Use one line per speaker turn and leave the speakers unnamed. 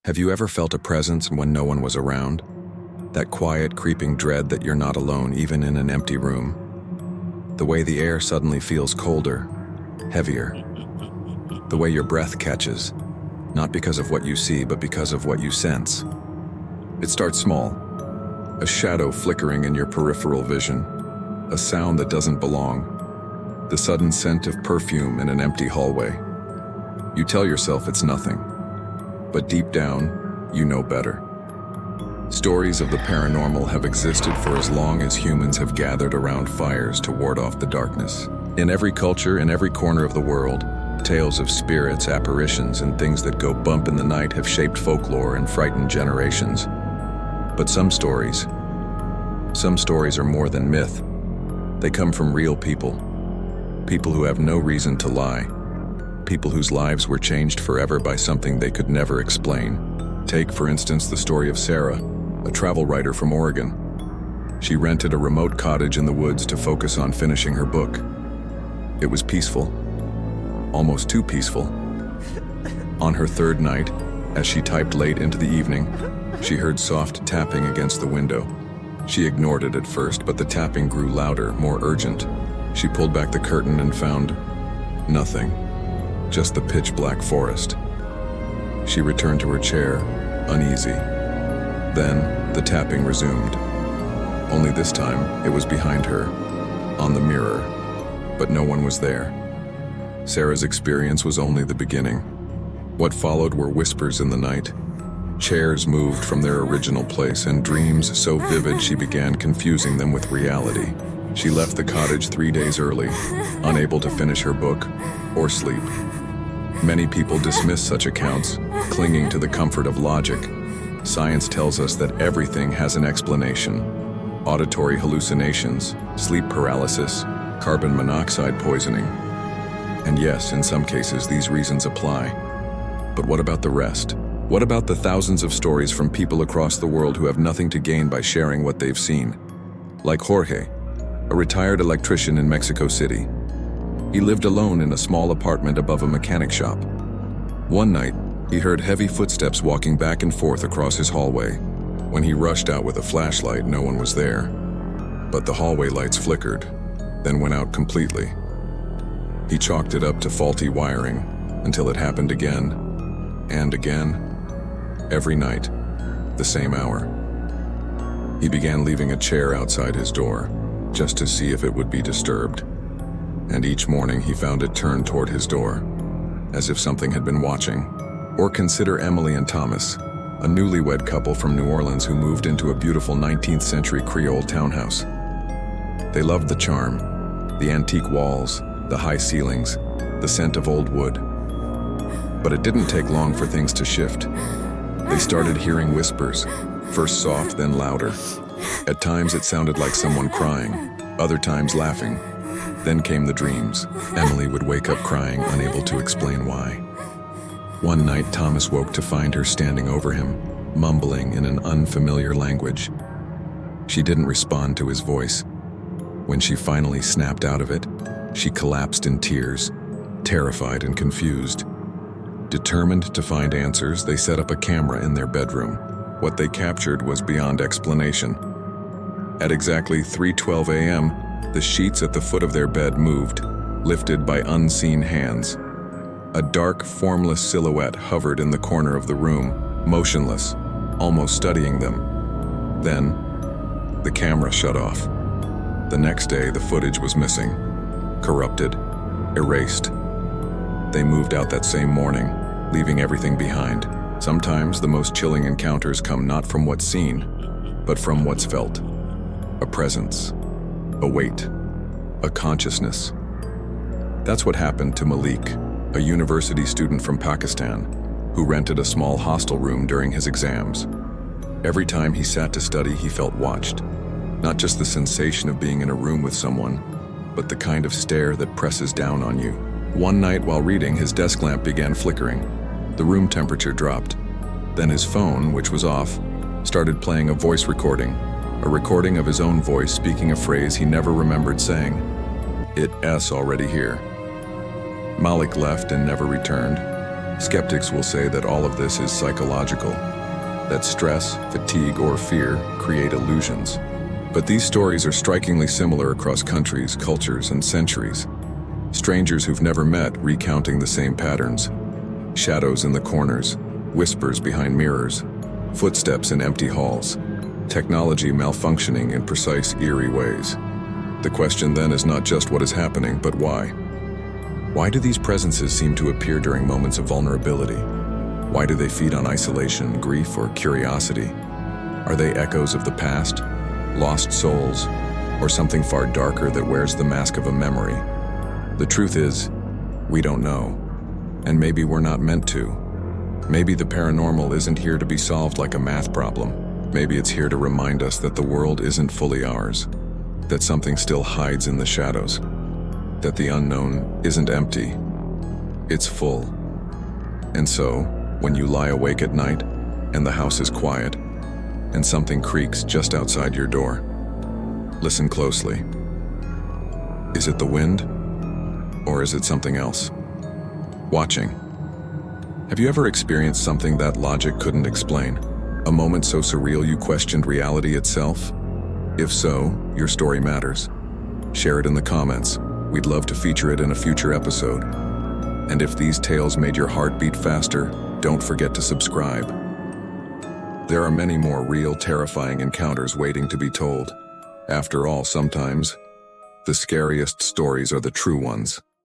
Have you ever felt a presence when no one was around? That quiet, creeping dread that you're not alone even in an empty room. The way the air suddenly feels colder, heavier. The way your breath catches, not because of what you see, but because of what you sense. It starts small, a shadow flickering in your peripheral vision, a sound that doesn't belong, the sudden scent of perfume in an empty hallway. You tell yourself it's nothing, but deep down, you know better. Stories of the paranormal have existed for as long as humans have gathered around fires to ward off the darkness. In every culture, in every corner of the world, tales of spirits, apparitions, and things that go bump in the night have shaped folklore and frightened generations. But some stories are more than myth. They come from real people. People who have no reason to lie. People whose lives were changed forever by something they could never explain. Take, for instance, the story of Sarah, a travel writer from Oregon. She rented a remote cottage in the woods to focus on finishing her book. It was peaceful, almost too peaceful. On her third night, as she typed late into the evening, she heard soft tapping against the window. She ignored it at first, but the tapping grew louder, more urgent. She pulled back the curtain and found nothing, just the pitch-black forest. She returned to her chair, uneasy. Then, the tapping resumed. Only this time, it was behind her, on the mirror, but no one was there. Sarah's experience was only the beginning. What followed were whispers in the night. Chairs moved from their original place, and dreams so vivid she began confusing them with reality. She left the cottage 3 days early, unable to finish her book or sleep. Many people dismiss such accounts, clinging to the comfort of logic. Science tells us that everything has an explanation. Auditory hallucinations, sleep paralysis, carbon monoxide poisoning. And yes, in some cases, these reasons apply. But what about the rest? What about the thousands of stories from people across the world who have nothing to gain by sharing what they've seen? Like Jorge, a retired electrician in Mexico City. He lived alone in a small apartment above a mechanic shop. One night, he heard heavy footsteps walking back and forth across his hallway. When he rushed out with a flashlight, no one was there. But the hallway lights flickered, then went out completely. He chalked it up to faulty wiring until it happened again and again, every night, the same hour. He began leaving a chair outside his door, just to see if it would be disturbed. And each morning he found it turned toward his door, as if something had been watching. Or consider Emily and Thomas, a newlywed couple from New Orleans who moved into a beautiful 19th century Creole townhouse. They loved the charm, the antique walls, the high ceilings, the scent of old wood. But it didn't take long for things to shift. They started hearing whispers, first soft, then louder. At times it sounded like someone crying, other times laughing. Then came the dreams. Emily would wake up crying, unable to explain why. One night, Thomas woke to find her standing over him, mumbling in an unfamiliar language. She didn't respond to his voice. When she finally snapped out of it, she collapsed in tears, terrified and confused. Determined to find answers, they set up a camera in their bedroom. What they captured was beyond explanation. At exactly 3:12 a.m., the sheets at the foot of their bed moved, lifted by unseen hands. A dark, formless silhouette hovered in the corner of the room, motionless, almost studying them. Then, the camera shut off. The next day, the footage was missing, corrupted, erased. They moved out that same morning, leaving everything behind. Sometimes the most chilling encounters come not from what's seen, but from what's felt. A presence, a weight, a consciousness. That's what happened to Malik, a university student from Pakistan, who rented a small hostel room during his exams. Every time he sat to study, he felt watched. Not just the sensation of being in a room with someone, but the kind of stare that presses down on you. One night while reading, his desk lamp began flickering. The room temperature dropped. Then his phone, which was off, started playing a voice recording, a recording of his own voice speaking a phrase he never remembered saying. "It's already here." Malik left and never returned. Skeptics will say that all of this is psychological, that stress, fatigue, or fear create illusions. But these stories are strikingly similar across countries, cultures, and centuries. Strangers who've never met recounting the same patterns. Shadows in the corners, whispers behind mirrors, footsteps in empty halls, technology malfunctioning in precise, eerie ways. The question then is not just what is happening, but why? Why do these presences seem to appear during moments of vulnerability? Why do they feed on isolation, grief, or curiosity? Are they echoes of the past, lost souls, or something far darker that wears the mask of a memory? The truth is, we don't know, and maybe we're not meant to. Maybe the paranormal isn't here to be solved like a math problem. Maybe it's here to remind us that the world isn't fully ours, that something still hides in the shadows, that the unknown isn't empty, it's full. And so, when you lie awake at night, and the house is quiet, and something creaks just outside your door, listen closely. Is it the wind? Or is it something else? Watching. Have you ever experienced something that logic couldn't explain? A moment so surreal you questioned reality itself? If so, your story matters. Share it in the comments. We'd love to feature it in a future episode. And if these tales made your heart beat faster, don't forget to subscribe. There are many more real, terrifying encounters waiting to be told. After all, sometimes, the scariest stories are the true ones.